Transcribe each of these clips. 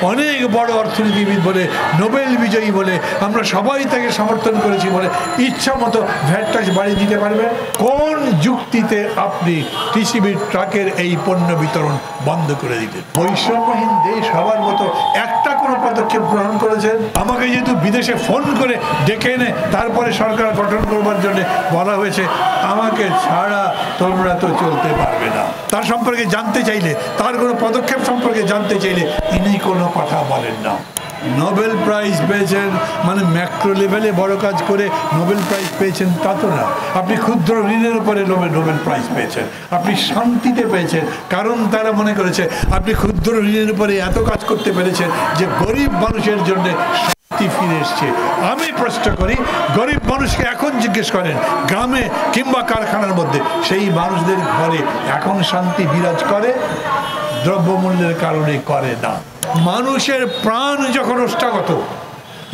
অনেক বড় অর্থনীতিবিদ বলে, নোবেল বিজয়ী বলে, আমরা সবাই তাকে সমর্থন করেছি বলে ইচ্ছা মতো ভ্যাট ট্যাক্স বাড়িয়ে দিতে পারবে? কোন যুক্তিতে আপনি টিসিবির ট্রাকের এই পণ্য বিতরণ বন্ধ করে দিতেন? বৈষম্যহীন দেশ হওয়ার মতো একটা কোনো পদক্ষেপ গ্রহণ করেছেন? আমাকে যেহেতু বিদেশে ফোন করে ডেকে এনে তারপরে সরকার গঠন করবার জন্য বলা হয়েছে, আমাকে ছাড়া তোমরা তো চলতে পারবে না। তার সম্পর্কে জানতে চাইলে, তার কোনো পদক্ষেপ সম্পর্কে জানতে চাইলে ইনি কোনো কথা বলেন না। নোবেল প্রাইজ পেয়েছেন মানে ম্যাক্রো লেভেলে বড় কাজ করে নোবেল প্রাইজ পেয়েছেন তা তো না। আপনি ক্ষুদ্র ঋণের উপরে নোবেল প্রাইজ পেয়েছেন, আপনি শান্তিতে পেয়েছেন, কারণ তারা মনে করেছে আপনি ক্ষুদ্র ঋণের উপরে এত কাজ করতে পেরেছেন যে গরিব মানুষের জন্য শান্তি ফিরে এসছে। আমি প্রশ্ন করি, গরিব মানুষকে এখন জিজ্ঞেস করেন গ্রামে কিংবা কারখানার মধ্যে, সেই মানুষদের ঘরে এখন শান্তি বিরাজ করে? দ্রব্যমূল্যের কারণে করে না। মানুষের প্রাণ যখন ওষ্ঠাগত,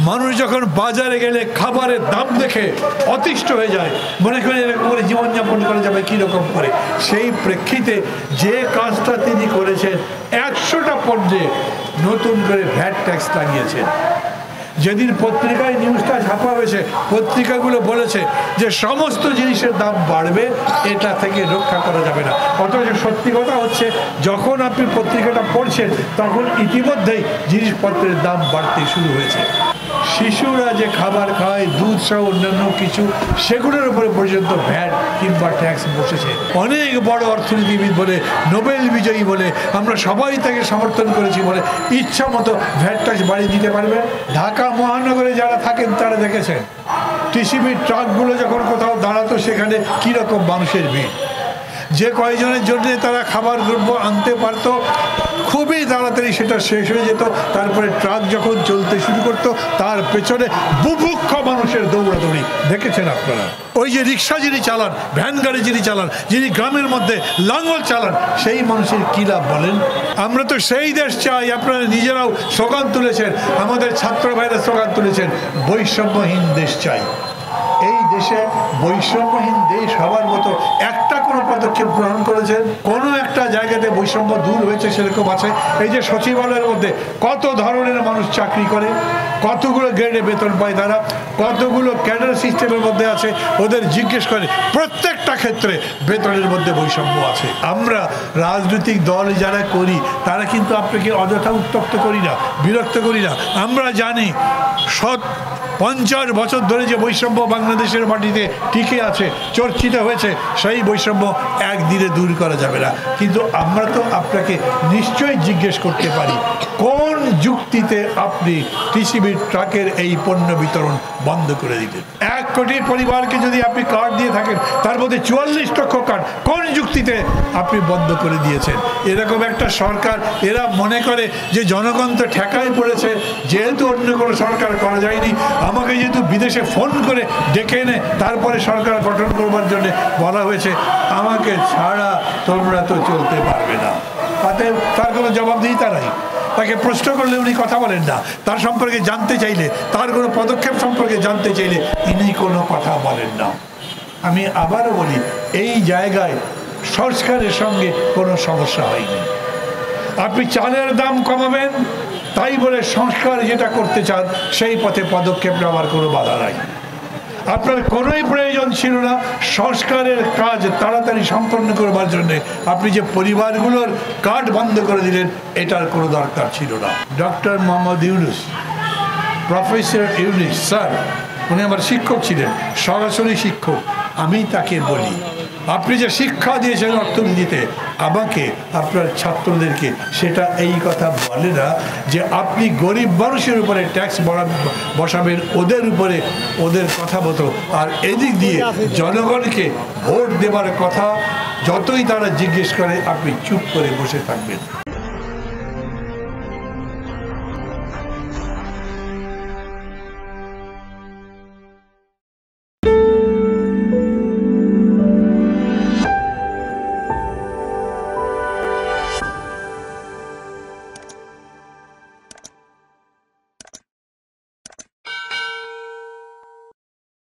মানুষ যখন বাজারে গেলে খাবারের দাম দেখে অতিষ্ঠ হয়ে যায়, মনে করে এরকম করে জীবনযাপন করা যাবে কীরকম করে, সেই প্রেক্ষিতে যে কাজটা তিনি করেছেন, 100টা পণ্যে নতুন করে ভ্যাট ট্যাক্স লাগিয়েছেন। যেদিন পত্রিকায় নিউজটা ছাপা হয়েছে, পত্রিকাগুলো বলেছে যে সমস্ত জিনিসের দাম বাড়বে, এটা থেকে রক্ষা করা যাবে না। অথচ সত্যি কথা হচ্ছে, যখন আপনি পত্রিকাটা পড়ছেন তখন ইতিমধ্যেই জিনিসপত্রের দাম বাড়তে শুরু হয়েছে। শিশুরা যে খাবার খায়, দুধ সহ অন্যান্য কিছু, সেগুলোর উপরে পর্যন্ত ভ্যাট কিংবা ট্যাক্স বসেছে। অনেক বড় অর্থনীতিবিদ বলে, নোবেল বিজয়ী বলে, আমরা সবাই তাকে সমর্থন করেছি বলে ইচ্ছা মতো ভ্যাট ট্যাক্স বাড়িয়ে দিতে পারবে? ঢাকা মহানগরে যারা থাকেন তারা দেখেছেন টিসিবির ট্রাকগুলো যখন কোথাও দাঁড়াতো সেখানে কীরকম মানুষের ভিড়। যে কয়েকজনের জন্য তারা খাবার দ্রব্য আনতে পারতো, খুবই তাড়াতাড়ি সেটা শেষ হয়ে যেত। তারপরে ট্রাক যখন চলতে শুরু করতো, তার পেছনে বুভুক্ষ মানুষের দৌড়াদৌড়ি দেখেছেন আপনারা। ওই যে রিক্সা যিনি চালান, ভ্যান গাড়ি যিনি চালান, যিনি গ্রামের মধ্যে লাঙ্গল চালান, সেই মানুষের কী লাভ বলেন? আমরা তো সেই দেশ চাই, আপনারা নিজেরাও স্লোগান তুলেছেন, আমাদের ছাত্র ভাইরা স্লোগান তুলেছেন, বৈষম্যহীন দেশ চাই। এই দেশে বৈষম্যহীন দেশ হওয়ার মতো একটা কোনো পদক্ষেপ গ্রহণ করেছেন? কোনো একটা জায়গাতে বৈষম্য দূর হয়েছে সেরকম আছে? এই যে সচিবালয়ের মধ্যে কত ধরনের মানুষ চাকরি করে, কতগুলো গ্রেডে বেতন পায় তারা, কতগুলো ক্যাডার সিস্টেমের মধ্যে আছে, ওদের জিজ্ঞেস করে প্রত্যেকটা ক্ষেত্রে বেতনের মধ্যে বৈষম্য আছে। আমরা রাজনৈতিক দল যারা করি তারা কিন্তু আপনাকে অযথা উত্তপ্ত করি না, বিরক্ত করি না। আমরা জানি 50 বছর ধরে যে বৈষম্য বাংলাদেশের মাটিতে টিকে আছে, চর্চিত হয়েছে, সেই বৈষম্য একদিনে দূর করা যাবে না। কিন্তু আমরা তো আপনাকে নিশ্চয়ই জিজ্ঞেস করতে পারি, কোন যুক্তিতে আপনি টিসিবির ট্রাকের এই পণ্য বিতরণ বন্ধ করে দিতেন? 1 কোটি পরিবারকে যদি আপনি কার্ড দিয়ে থাকেন, তার মধ্যে 44 লক্ষ কার্ড কোন যুক্তিতে আপনি বন্ধ করে দিয়েছেন? এরকম একটা সরকার, এরা মনে করে যে জনগণ তো ঠেকায় পড়েছে, যেহেতু অন্য কোনো সরকার করা যায়নি, আমাকে যেহেতু বিদেশে ফোন করে ডেকে এনে তারপরে সরকার গঠন করবার জন্য বলা হয়েছে, আমাকে ছাড়া তোমরা তো চলতে পারবে না। তাতে তার কোনো জবাবদিহিতা নাই। তাকে প্রশ্ন করলে উনি কথা বলেন না, তার সম্পর্কে জানতে চাইলে, তার কোনো পদক্ষেপ সম্পর্কে জানতে চাইলে ইনি কোনো কথা বলেন না। আমি আবারও বলি, এই জায়গায় সংস্কারের সঙ্গে কোনো সমস্যা হয়নি। আপনি চালের দাম কমাবেন, তাই বলে সংস্কার যেটা করতে চান সেই পথে পদক্ষেপ নেওয়ার কোনো বাধা নাই। আপনার কোনোই প্রয়োজন ছিল না সংস্কারের কাজ তাড়াতাড়ি সম্পন্ন করবার জন্য। আপনি যে পরিবারগুলোর কার্ড বন্ধ করে দিলেন, এটার কোনো দরকার ছিল না। Doctor Mohammad Yunus, professor Yunus sir, উনি আমার শিক্ষক ছিলেন, সরাসরি শিক্ষক। আমি তাকে বলি, আপনি যে শিক্ষা দিয়েছেন অর্থনীতিতে আমাকে, আপনার ছাত্রদেরকে, সেটা এই কথা বলে না যে আপনি গরিব মানুষের উপরে ট্যাক্স বসাবেন, ওদের উপরে ওদের কথা মতো, আর এদিক দিয়ে জনগণকে ভোট দেবার কথা যতই তারা জিজ্ঞেস করে আপনি চুপ করে বসে থাকবেন।